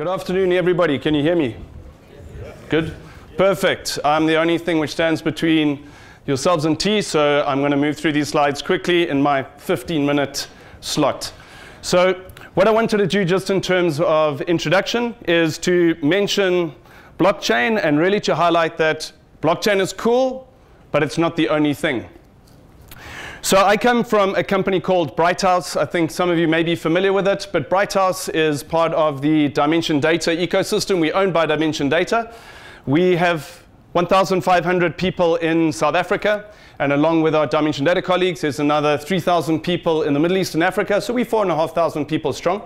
Good afternoon, everybody. Can you hear me? Good? Perfect. I'm the only thing which stands between yourselves and tea, so I'm going to move through these slides quickly in my 15-minute slot. So what I wanted to do just in terms of introduction is to mention blockchain and really to highlight that blockchain is cool, but it's not the only thing. So I come from a company called Britehouse. I think some of you may be familiar with it, but Britehouse is part of the Dimension Data ecosystem. We're owned by Dimension Data. We have 1,500 people in South Africa, and along with our Dimension Data colleagues, there's another 3,000 people in the Middle East and Africa, so we're 4,500 people strong.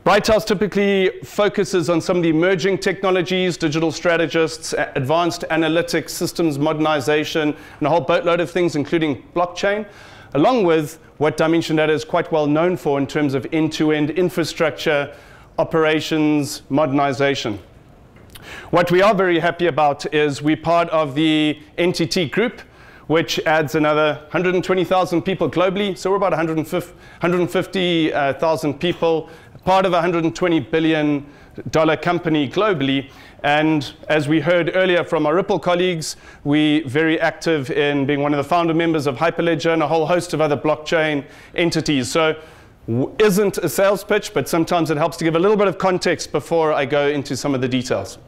Britehouse typically focuses on some of the emerging technologies, digital strategists, advanced analytics, systems modernization, and a whole boatload of things, including blockchain, along with what Dimension Data is quite well known for in terms of end-to-end infrastructure, operations, modernization. What we are very happy about is we're part of the NTT group, which adds another 120,000 people globally. So we're about 150,000 people, part of a $120 billion company globally. And as we heard earlier from our Ripple colleagues, we're very active in being one of the founder members of Hyperledger and a whole host of other blockchain entities. So isn't a sales pitch, but sometimes it helps to give a little bit of context before I go into some of the details.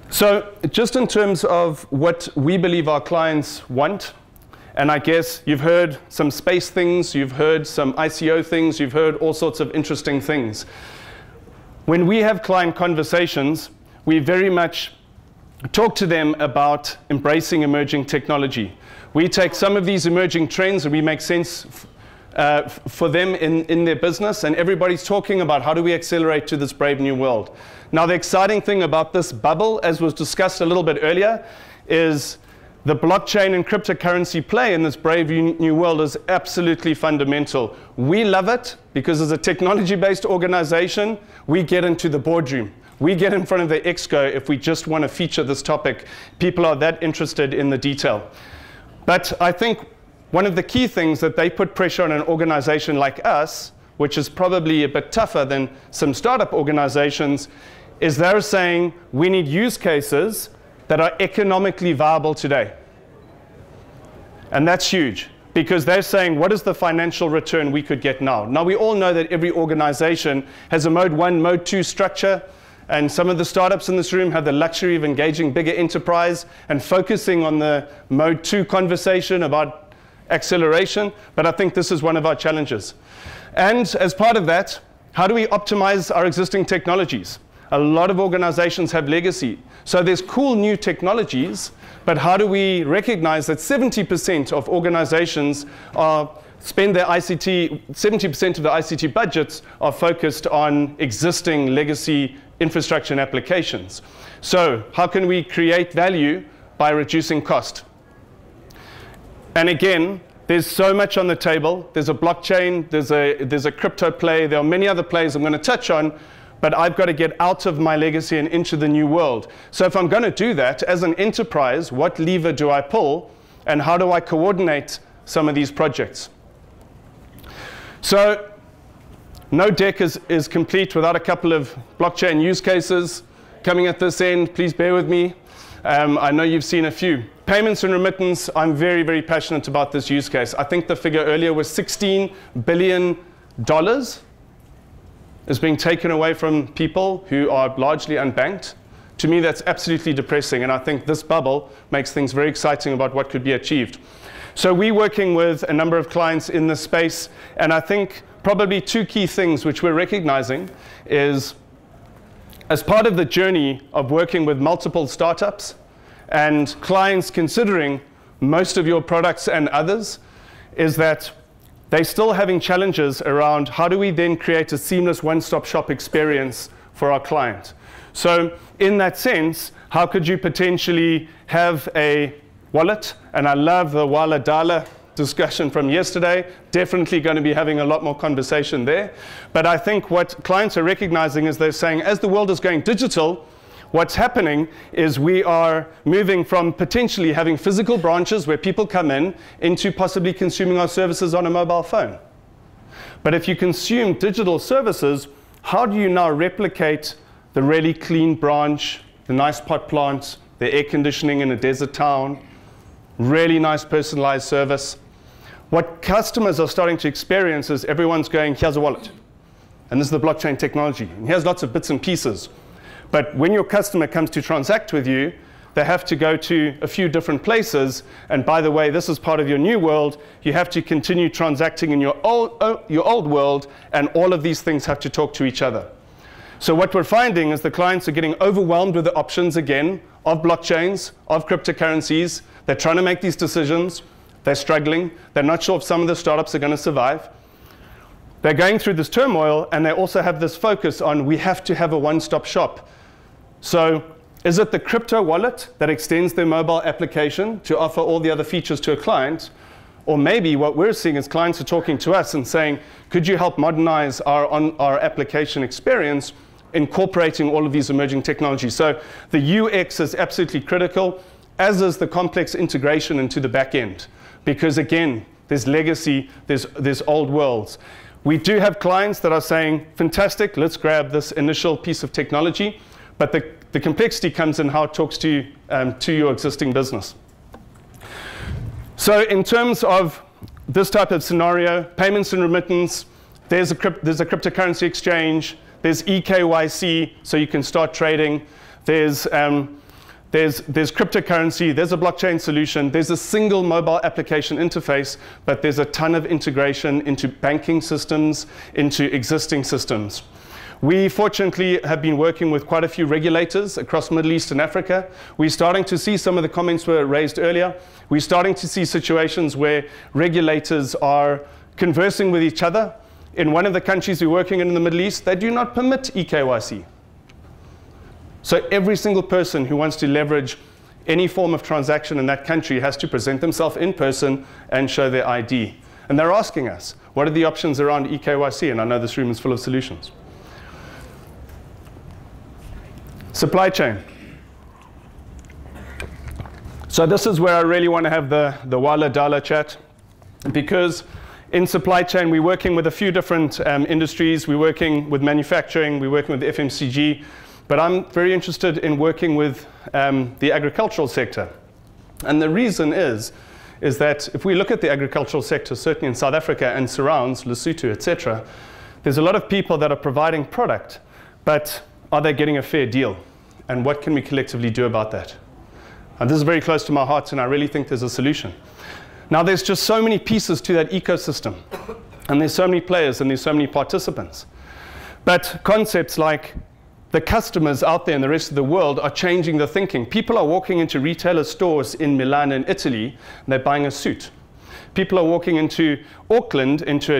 So just in terms of what we believe our clients want, and I guess you've heard some space things, you've heard some ICO things, you've heard all sorts of interesting things. When we have client conversations, we very much talk to them about embracing emerging technology. We take some of these emerging trends and we make sense for them in their business, and everybody's talking about how do we accelerate to this brave new world. Now, the exciting thing about this bubble, as was discussed a little bit earlier, is the blockchain and cryptocurrency play in this brave new world is absolutely fundamental. We love it because as a technology-based organization, we get into the boardroom. We get in front of the exco if we just want to feature this topic. People are that interested in the detail. But I think one of the key things that they put pressure on an organization like us, which is probably a bit tougher than some startup organizations, is they're saying we need use cases that are economically viable today. And that's huge, because they're saying, what is the financial return we could get now? Now, we all know that every organization has a mode 1, mode 2 structure, and some of the startups in this room have the luxury of engaging bigger enterprise and focusing on the mode 2 conversation about acceleration, but I think this is one of our challenges. And as part of that, how do we optimize our existing technologies? A lot of organizations have legacy. So there's cool new technologies, but how do we recognize that 70% of organizations spend their ICT, 70% of the ICT budgets are focused on existing legacy infrastructure and applications. So how can we create value by reducing cost? And again, there's so much on the table. There's a blockchain, there's a crypto play, there are many other plays I'm going to touch on, but I've got to get out of my legacy and into the new world. So if I'm going to do that, as an enterprise, what lever do I pull, and how do I coordinate some of these projects? So no deck is complete without a couple of blockchain use cases coming at this end. Please bear with me. I know you've seen a few. Payments and remittance, I'm very, very passionate about this use case. I think the figure earlier was $16 billion is being taken away from people who are largely unbanked. To me, that's absolutely depressing, and I think this bubble makes things very exciting about what could be achieved. So we're working with a number of clients in this space, and I think probably two key things which we're recognizing is, as part of the journey of working with multiple startups and clients considering most of your products and others, is that they're still having challenges around how do we then create a seamless one-stop shop experience for our client. So in that sense, how could you potentially have a wallet? And I love the Wala Dala discussion from yesterday. Definitely going to be having a lot more conversation there. But I think what clients are recognizing is they're saying, as the world is going digital, what's happening is we are moving from potentially having physical branches where people come in into possibly consuming our services on a mobile phone. But if you consume digital services, how do you now replicate the really clean branch, the nice pot plant, the air conditioning in a desert town, really nice personalized service? What customers are starting to experience is everyone's going, here's a wallet. And this is the blockchain technology. And here's lots of bits and pieces. But when your customer comes to transact with you, they have to go to a few different places. And by the way, this is part of your new world. You have to continue transacting in your old world, and all of these things have to talk to each other. So what we're finding is the clients are getting overwhelmed with the options again of blockchains, of cryptocurrencies. They're trying to make these decisions. They're struggling. They're not sure if some of the startups are going to survive. They're going through this turmoil, and they also have this focus on, we have to have a one-stop shop. So is it the crypto wallet that extends their mobile application to offer all the other features to a client? Or maybe what we're seeing is clients are talking to us and saying, could you help modernize our application experience, incorporating all of these emerging technologies? So the UX is absolutely critical, as is the complex integration into the back end. Because again, there's legacy, there's old worlds. We do have clients that are saying, fantastic, let's grab this initial piece of technology. But the complexity comes in how it talks to your existing business. So in terms of this type of scenario, payments and remittance, there's a cryptocurrency exchange, there's eKYC, so you can start trading, there's cryptocurrency, there's a blockchain solution, there's a single mobile application interface, but there's a ton of integration into banking systems, into existing systems. We fortunately have been working with quite a few regulators across Middle East and Africa. We're starting to see some of the comments were raised earlier. We're starting to see situations where regulators are conversing with each other. In one of the countries we're working in the Middle East, they do not permit eKYC. So every single person who wants to leverage any form of transaction in that country has to present themselves in person and show their ID. And they're asking us, what are the options around eKYC? And I know this room is full of solutions. Supply chain. So this is where I really want to have the Wala Dala chat, because in supply chain, we're working with a few different industries. We're working with manufacturing. We're working with the FMCG. But I'm very interested in working with the agricultural sector. And the reason is that if we look at the agricultural sector, certainly in South Africa and surrounds, Lesotho, etc., there's a lot of people that are providing product, but are they getting a fair deal? And what can we collectively do about that? And this is very close to my heart, and I really think there's a solution. Now, there's just so many pieces to that ecosystem, and there's so many players, and there's so many participants. But concepts like the customers out there in the rest of the world are changing the thinking. People are walking into retailer stores in Milan and Italy, and they're buying a suit. People are walking into Auckland, into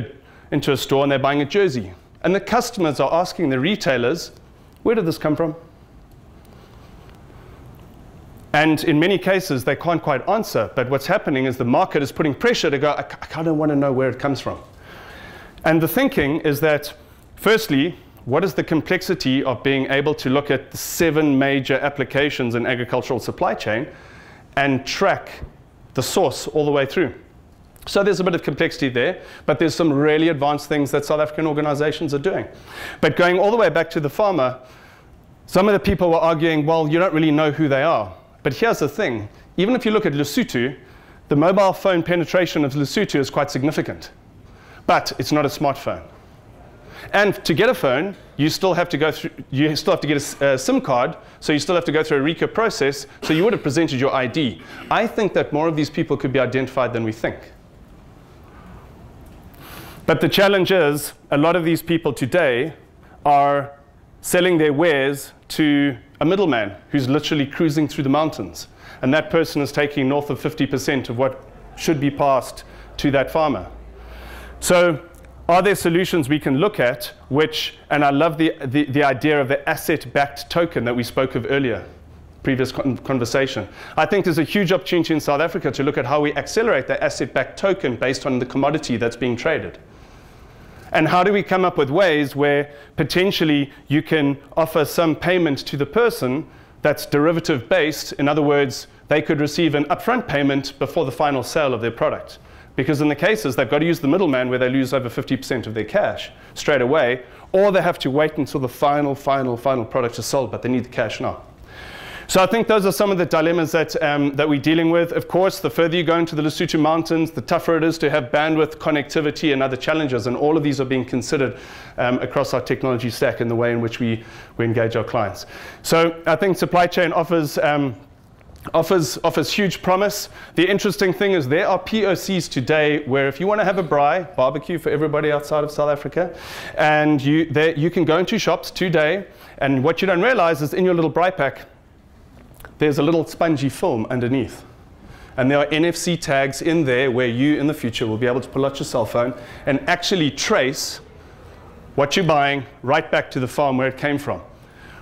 a store, and they're buying a jersey. And the customers are asking the retailers, where did this come from? And in many cases, they can't quite answer. But what's happening is the market is putting pressure to go, I kind of want to know where it comes from. And the thinking is that, firstly, what is the complexity of being able to look at the 7 major applications in agricultural supply chain and track the source all the way through? So there's a bit of complexity there, but there's some really advanced things that South African organizations are doing. But going all the way back to the farmer, some of the people were arguing, well, you don't really know who they are. But here's the thing. Even if you look at Lesotho, the mobile phone penetration of Lesotho is quite significant. But it's not a smartphone. And to get a phone, you still have to go through, you still have to get a SIM card, so you still have to go through a RICA process, so you would have presented your ID. I think that more of these people could be identified than we think. But the challenge is, a lot of these people today are selling their wares to a middleman who's literally cruising through the mountains. And that person is taking north of 50% of what should be passed to that farmer. So are there solutions we can look at which, and I love the idea of the asset-backed token that we spoke of earlier, previous conversation. I think there's a huge opportunity in South Africa to look at how we accelerate the asset-backed token based on the commodity that's being traded. And how do we come up with ways where potentially you can offer some payment to the person that's derivative based? In other words, they could receive an upfront payment before the final sale of their product. Because in the cases, they've got to use the middleman where they lose over 50% of their cash straight away, or they have to wait until the final product is sold, but they need the cash now. So I think those are some of the dilemmas that we're dealing with. Of course, the further you go into the Lesotho Mountains, the tougher it is to have bandwidth, connectivity, and other challenges. And all of these are being considered across our technology stack in the way in which we engage our clients. So I think supply chain offers huge promise. The interesting thing is there are POCs today where if you want to have a braai, barbecue for everybody outside of South Africa, and you can go into shops today, and what you don't realize is in your little braai pack, there's a little spongy film underneath. And there are NFC tags in there where you, in the future, will be able to pull out your cell phone and actually trace what you're buying right back to the farm where it came from.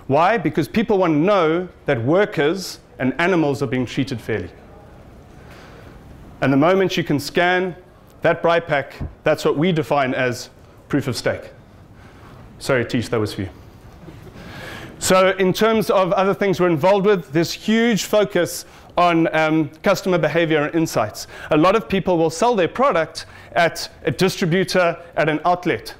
Why? Because people want to know that workers and animals are being treated fairly. And the moment you can scan that braai pack, that's what we define as proof of stake. Sorry, Tish, that was for you. So in terms of other things we're involved with, there's huge focus on customer behavior and insights. A lot of people will sell their product at a distributor, at an outlet,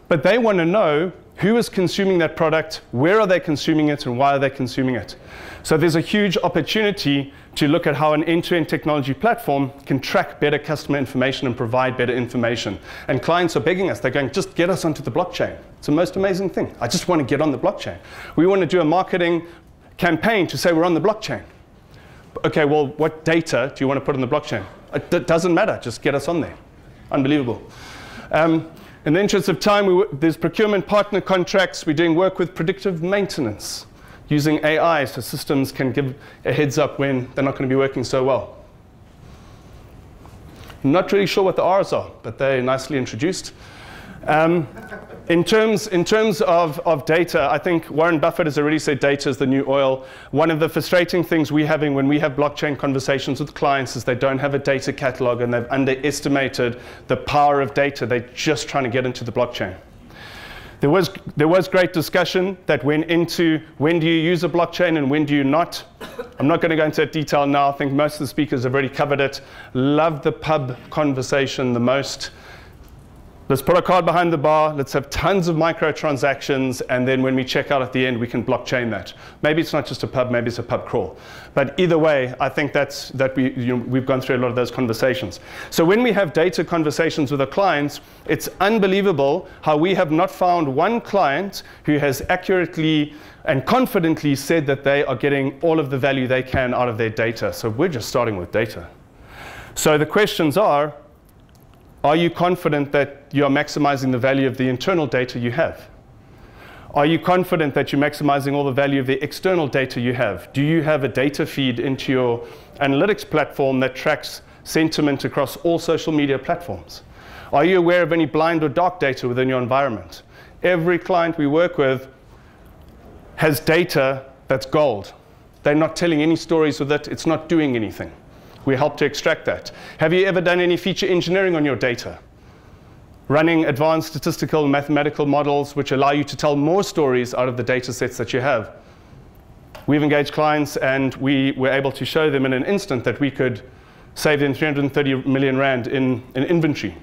but they want to know who is consuming that product, where are they consuming it, and why are they consuming it. So there's a huge opportunity to look at how an end-to-end technology platform can track better customer information and provide better information. And clients are begging us. They're going, just get us onto the blockchain. It's the most amazing thing. I just want to get on the blockchain. We want to do a marketing campaign to say we're on the blockchain. Okay, well, what data do you want to put on the blockchain? It doesn't matter. Just get us on there. Unbelievable. In the interest of time, there's procurement partner contracts. We're doing work with predictive maintenance, using AI so systems can give a heads up when they're not going to be working so well. I'm not really sure what the R's are, but they're nicely introduced. In terms of data, I think Warren Buffett has already said data is the new oil. One of the frustrating things we're having when we have blockchain conversations with clients is they don't have a data catalog and they've underestimated the power of data. They're just trying to get into the blockchain. There was great discussion that went into when do you use a blockchain and when do you not. I'm not going to go into that detail now. I think most of the speakers have already covered it. Love the pub conversation the most. Let's put a card behind the bar. Let's have tons of microtransactions. And then when we check out at the end, we can blockchain that. Maybe it's not just a pub. Maybe it's a pub crawl. But either way, I think we've gone through a lot of those conversations. So when we have data conversations with our clients, it's unbelievable how we have not found one client who has accurately and confidently said that they are getting all of the value they can out of their data. So we're just starting with data. So the questions are you confident that you are maximizing the value of the internal data you have? Are you confident that you're maximizing all the value of the external data you have? Do you have a data feed into your analytics platform that tracks sentiment across all social media platforms? Are you aware of any blind or dark data within your environment? Every client we work with has data that's gold. They're not telling any stories with it. It's not doing anything. We help to extract that. Have you ever done any feature engineering on your data? Running advanced statistical and mathematical models which allow you to tell more stories out of the data sets that you have. We've engaged clients and we were able to show them in an instant that we could save them 330 million rand in inventory.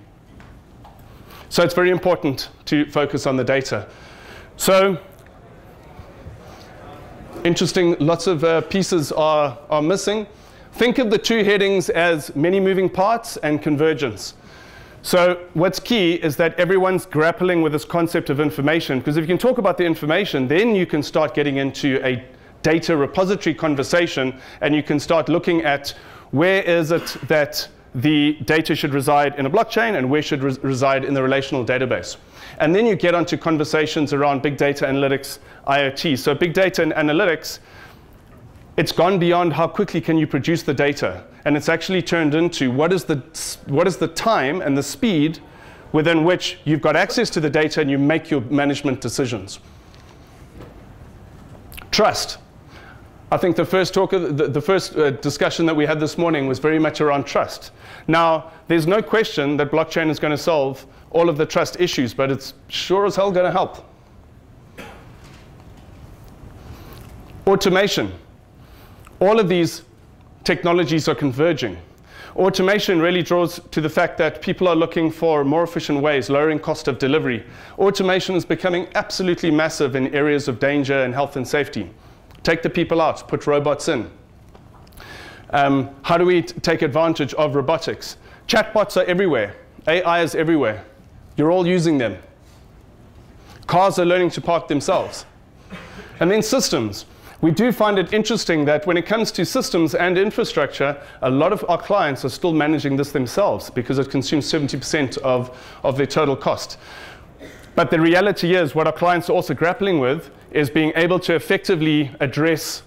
So it's very important to focus on the data. So interesting, lots of pieces are missing. Think of the two headings as many moving parts and convergence. So what's key is that everyone's grappling with this concept of information, because if you can talk about the information, then you can start getting into a data repository conversation, and you can start looking at where is it that the data should reside in a blockchain and where should reside in the relational database. And then you get onto conversations around big data analytics, IoT. So big data and analytics, it's gone beyond how quickly can you produce the data, and it's actually turned into what is the time and the speed within which you've got access to the data and you make your management decisions. Trust. I think the first discussion that we had this morning was very much around trust. Now, there's no question that blockchain is going to solve all of the trust issues, but it's sure as hell going to help. Automation. All of these technologies are converging. Automation really draws to the fact that people are looking for more efficient ways, lowering cost of delivery. Automation is becoming absolutely massive in areas of danger and health and safety. Take the people out, put robots in. How do we take advantage of robotics? Chatbots are everywhere. AI is everywhere. You're all using them. Cars are learning to park themselves. And then systems. We do find it interesting that when it comes to systems and infrastructure, a lot of our clients are still managing this themselves because it consumes 70% of their total cost. But the reality is what our clients are also grappling with is being able to effectively address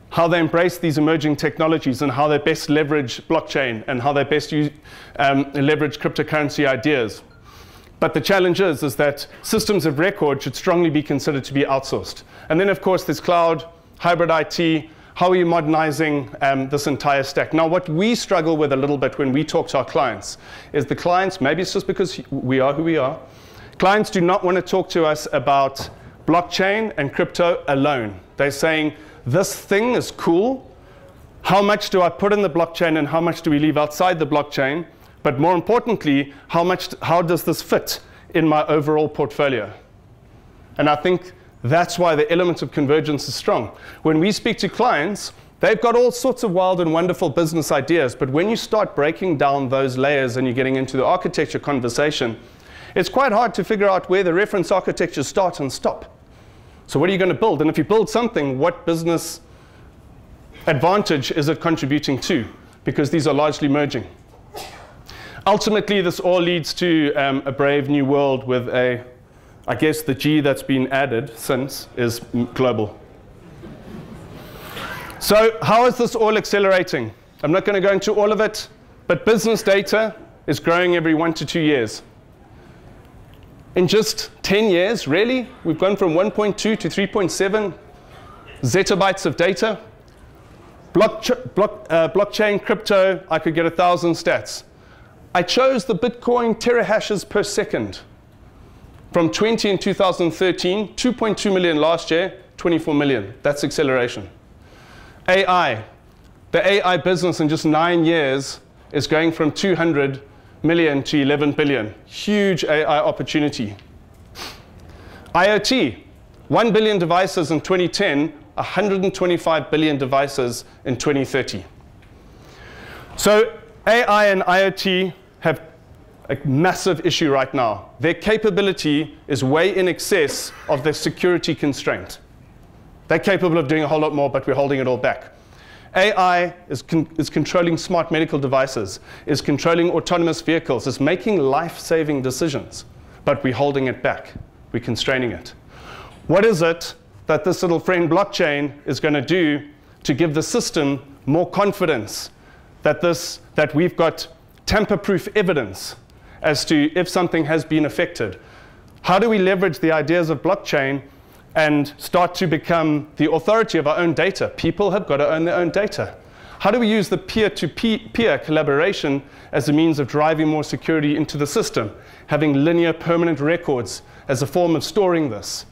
how they embrace these emerging technologies and how they best leverage blockchain and how they best leverage cryptocurrency ideas. But the challenge is that systems of record should strongly be considered to be outsourced. And then, of course, there's cloud, hybrid IT. How are you modernizing this entire stack? Now, what we struggle with a little bit when we talk to our clients is the clients, maybe it's just because we are who we are, clients do not want to talk to us about blockchain and crypto alone. They're saying, this thing is cool. How much do I put in the blockchain and how much do we leave outside the blockchain? But more importantly, how does this fit in my overall portfolio? And I think that's why the element of convergence is strong. When we speak to clients, they've got all sorts of wild and wonderful business ideas, but when you start breaking down those layers and you're getting into the architecture conversation, it's quite hard to figure out where the reference architectures start and stop. So what are you going to build? And if you build something, what business advantage is it contributing to? Because these are largely merging. Ultimately, this all leads to a brave new world with I guess the G that's been added since is global. So how is this all accelerating? I'm not going to go into all of it, but business data is growing every 1 to 2 years. In just 10 years, really, we've gone from 1.2 to 3.7 zettabytes of data. Blockchain, crypto, I could get 1,000 stats. I chose the Bitcoin terahashes per second. From 20 in 2013, 2.2 million last year, 24 million. That's acceleration. AI. The AI business in just 9 years is going from 200 million to 11 billion. Huge AI opportunity. IoT. 1 billion devices in 2010, 125 billion devices in 2030. So AI and IoT have a massive issue right now. Their capability is way in excess of their security constraint. They're capable of doing a whole lot more, but we're holding it all back. AI is controlling smart medical devices, is controlling autonomous vehicles, is making life-saving decisions, but we're holding it back. We're constraining it. What is it that this little friend blockchain is going to do to give the system more confidence that we've got tamper-proof evidence as to if something has been affected? How do we leverage the ideas of blockchain and start to become the authority of our own data? People have got to own their own data. How do we use the peer-to-peer collaboration as a means of driving more security into the system, having linear permanent records as a form of storing this?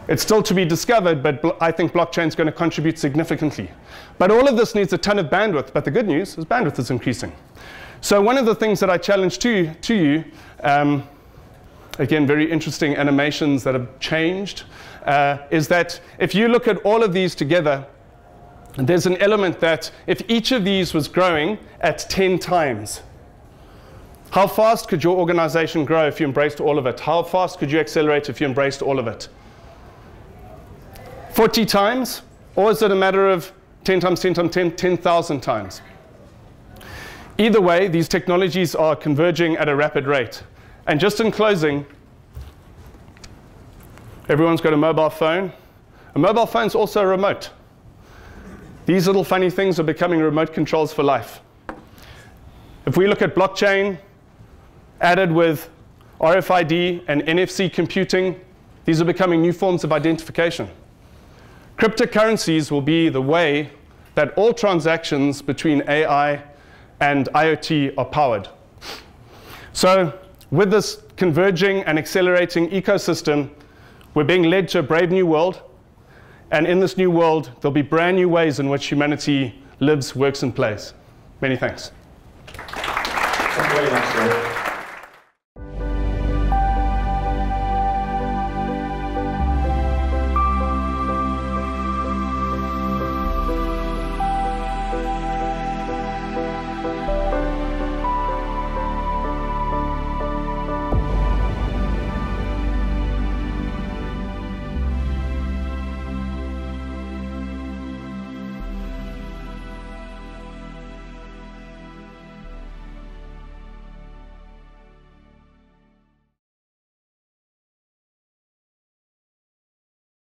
It's still to be discovered, but I think blockchain is going to contribute significantly. But all of this needs a ton of bandwidth, but the good news is bandwidth is increasing. So one of the things that I challenge to you, again, very interesting animations that have changed, is that if you look at all of these together, there's an element that if each of these was growing at 10 times, how fast could your organization grow if you embraced all of it? How fast could you accelerate if you embraced all of it? 40 times? Or is it a matter of 10 times 10 times 10, 10,000 times? Either way, these technologies are converging at a rapid rate. And just in closing, everyone's got a mobile phone. A mobile phone's also a remote. These little funny things are becoming remote controls for life. If we look at blockchain, added with RFID and NFC computing, these are becoming new forms of identification. Cryptocurrencies will be the way that all transactions between AI and IoT are powered. So with this converging and accelerating ecosystem, we're being led to a brave new world. And in this new world, there'll be brand new ways in which humanity lives, works, and plays. Many thanks. Thank you very much, sir.